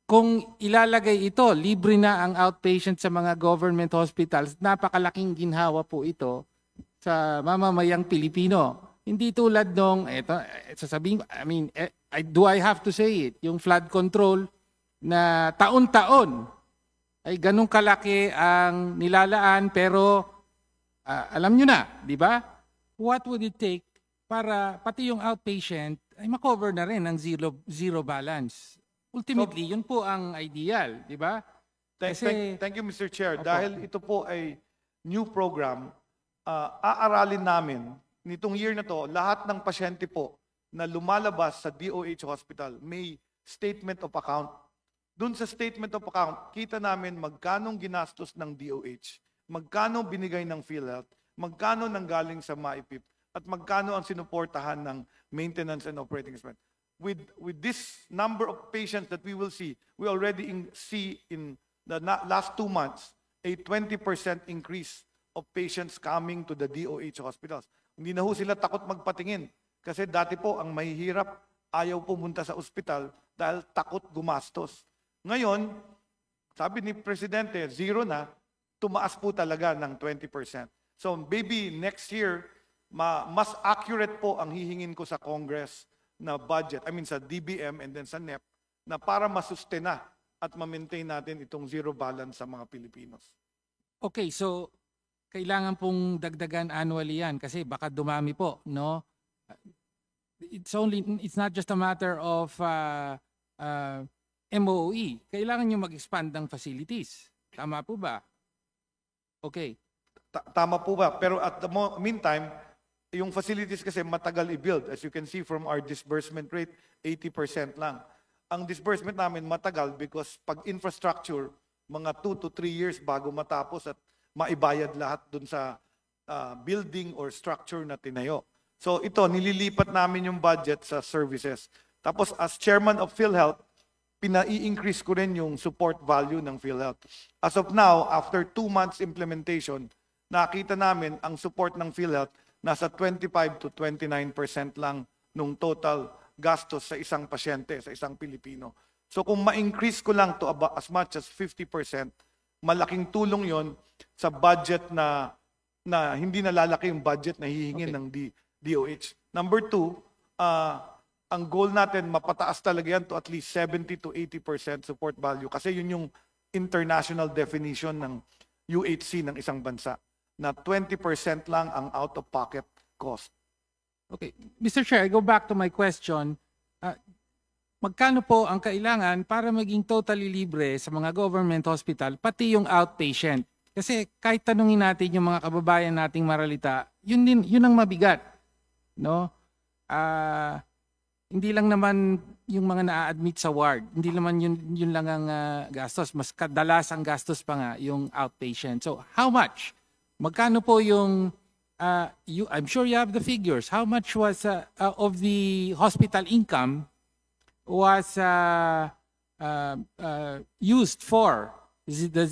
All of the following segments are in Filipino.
kung ilalagay ito, libre na ang outpatient sa mga government hospitals, napakalaking ginhawa po ito sa mamamayang Pilipino. Hindi tulad nung, sasabihin, do I have to say it? Yung flood control na taon-taon ay ganun kalaki ang nilalaan, pero alam nyo na, di ba? What would it take para pati yung outpatient ay makover na rin ng zero balance? Ultimately, yun po ang ideal, di ba? Thank you, Mr. Chair. Dahil ito po ay new program, aaralin namin nitong year na to, lahat ng pasyente po na lumalabas sa DOH hospital may statement of account. Doon sa statement of account, kita namin magkanong ginastos ng DOH, magkano binigay ng PhilHealth, magkano nanggaling sa MAIPIP, at magkano ang sinuportahan ng maintenance and operating expense. With this number of patients that we will see, we already see in the last 2 months a 20% increase of patients coming to the DOH hospitals. Hindi na ho sila takot magpatingin kasi dati po ang mahihirap ayaw pumunta sa ospital dahil takot gumastos. Ngayon, sabi ni Presidente, zero na, tumaas po talaga ng 20%. So maybe next year, mas accurate po ang hihingin ko sa Congress na budget, sa DBM and then sa NEP, na para masustena at ma-maintain natin itong zero balance sa mga Pilipinos. Okay, so kailangan pong dagdagan annually yan kasi baka dumami po, no? It's not just a matter of MOE. Kailangan nyo mag-expand ng facilities. Tama po ba? Okay. Tama po ba? Pero at the meantime, yung facilities kasi matagal i-build. As you can see from our disbursement rate, 80% lang. Ang disbursement namin matagal because pag infrastructure, mga 2 to 3 years bago matapos at maibayad lahat dun sa building or structure na tinayo. So ito, nililipat namin yung budget sa services. Tapos as chairman of PhilHealth, pina-i-increase ko rin yung support value ng PhilHealth. As of now, after 2 months implementation, nakita namin ang support ng PhilHealth nasa 25 to 29% lang nung total gastos sa isang pasyente, sa isang Pilipino. So kung ma-increase ko lang to about as much as 50%, malaking tulong yon sa budget na hindi nalalaki yung budget na hihingin ng DOH. Number 2, ang goal natin, mapataas talaga yan to at least 70 to 80% support value kasi yun yung international definition ng UHC ng isang bansa na 20% lang ang out-of-pocket cost. Okay. Mr. Chair, I go back to my question. Magkano po ang kailangan para maging totally libre sa mga government hospital, pati yung outpatient? Kasi kahit tanungin natin yung mga kababayan nating maralita, yun ang mabigat. No? Hindi lang naman yung mga na-admit sa ward, hindi naman yun lang ang gastos. Mas kadalas ang gastos pa nga yung outpatient. So how much? Magkano po yung, I'm sure you have the figures, how much was of the hospital income was used for the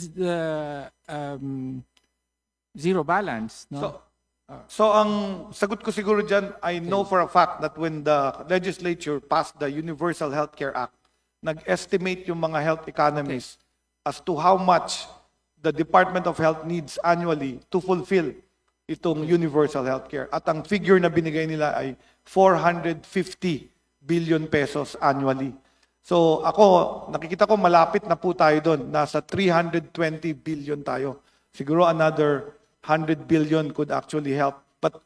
zero balance? No? So ang sagot ko siguro dyan, I know for a fact that when the legislature passed the Universal Healthcare Act, nag-estimate yung mga health economists as to how much the Department of Health needs annually to fulfill itong universal healthcare. At ang figure na binigay nila ay 450 billion pesos annually. So ako, nakikita ko malapit na po tayo doon. Nasa 320 billion tayo. Siguro another 100 billion could actually help. But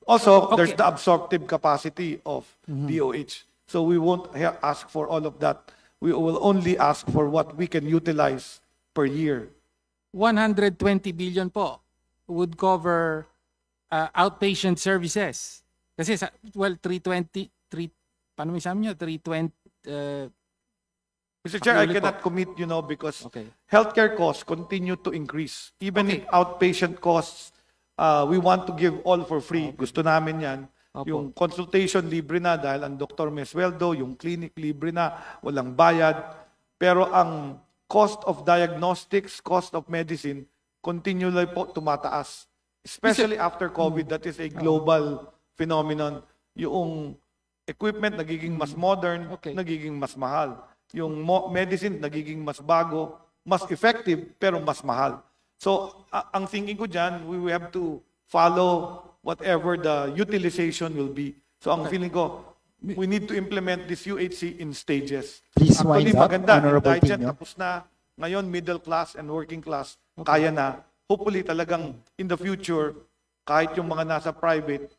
also, there's the absorptive capacity of DOH. So we won't ask for all of that. We will only ask for what we can utilize per year. 120 billion po would cover outpatient services. Kasi, 320, paano may sabi nyo? 320, Mr. Chair, I cannot commit, because healthcare costs continue to increase. Even if outpatient costs, we want to give all for free. Gusto namin yan. Yung consultation libre na dahil ang doktor may sweldo, yung clinic libre na, walang bayad. Pero ang cost of diagnostics, cost of medicine, continually po tumataas. Especially after COVID, that is a global phenomenon. Yung equipment nagiging mas modern, nagiging mas mahal. Yung medicine nagiging mas bago, mas effective, pero mas mahal. So, ang thinking ko dyan, we have to follow whatever the utilization will be. So, ang feeling ko, we need to implement this UHC in stages. Please Actually, wind up, maganda. Honorable Indigent, Tino. tapos na. Ngayon, middle class and working class, kaya na. Hopefully, talagang in the future, kahit yung mga nasa private,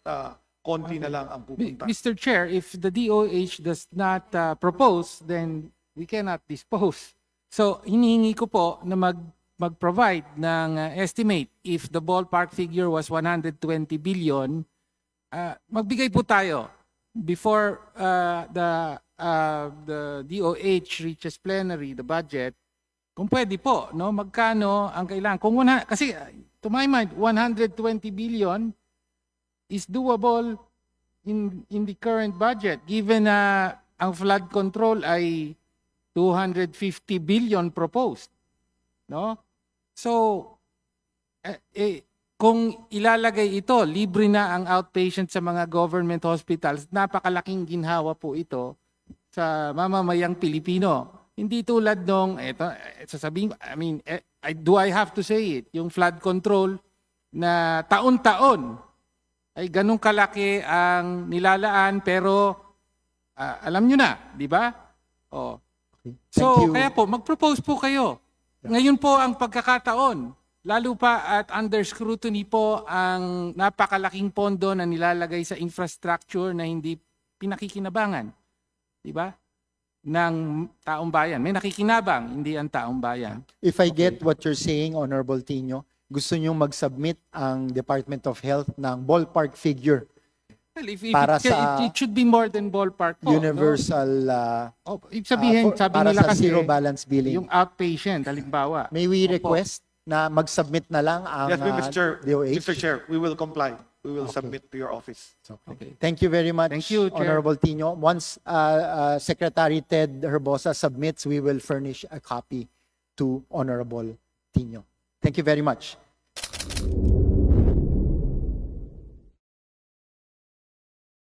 konti na lang ang pupunta. Mr. Chair, if the DOH does not propose, then we cannot dispose. So, hinihingi ko po na mag-provide ng estimate. If the ballpark figure was 120 billion, magbigay po tayo before the DOH reaches plenary, the budget, kung pwede po, no, magkano ang kailangan. Kasi to my mind, 120 billion is doable in the current budget given na ang flood control ay 250 billion proposed, no? So kung ilalagay ito, libre na ang outpatient sa mga government hospitals, napakalaking ginhawa po ito sa mamamayang Pilipino. Hindi tulad nung, sasabihin, do I have to say it? Yung flood control na taon-taon ay ganun kalaki ang nilalaan pero alam nyo na, di ba? Oh. Thank So, you. kaya po, mag-propose po kayo. Ngayon po ang pagkakataon, lalo pa at under scrutiny po ang napakalaking pondo na nilalagay sa infrastructure na hindi pinakikinabangan. Di ba? Ng taong bayan. May nakikinabang, hindi ang taong bayan. If I get what you're saying, Honorable Tino, gusto nyo mag-submit ang Department of Health ng ballpark figure, Well, if Para it should be more than ballpark po. universal, No? Ibig sabihin, sabi para nila sa kasi, zero balance billing. yung outpatient, halimbawa. May we Opo. request na mag-submit na lang ang Yes, Mr. Chair. DOH? Mr. Chair, we will comply. We will submit to your office. Okay. Thank you very much, Thank you, Chair. Honorable Tino. Once Secretary Ted Herbosa submits, we will furnish a copy to Honorable Tino. Thank you very much.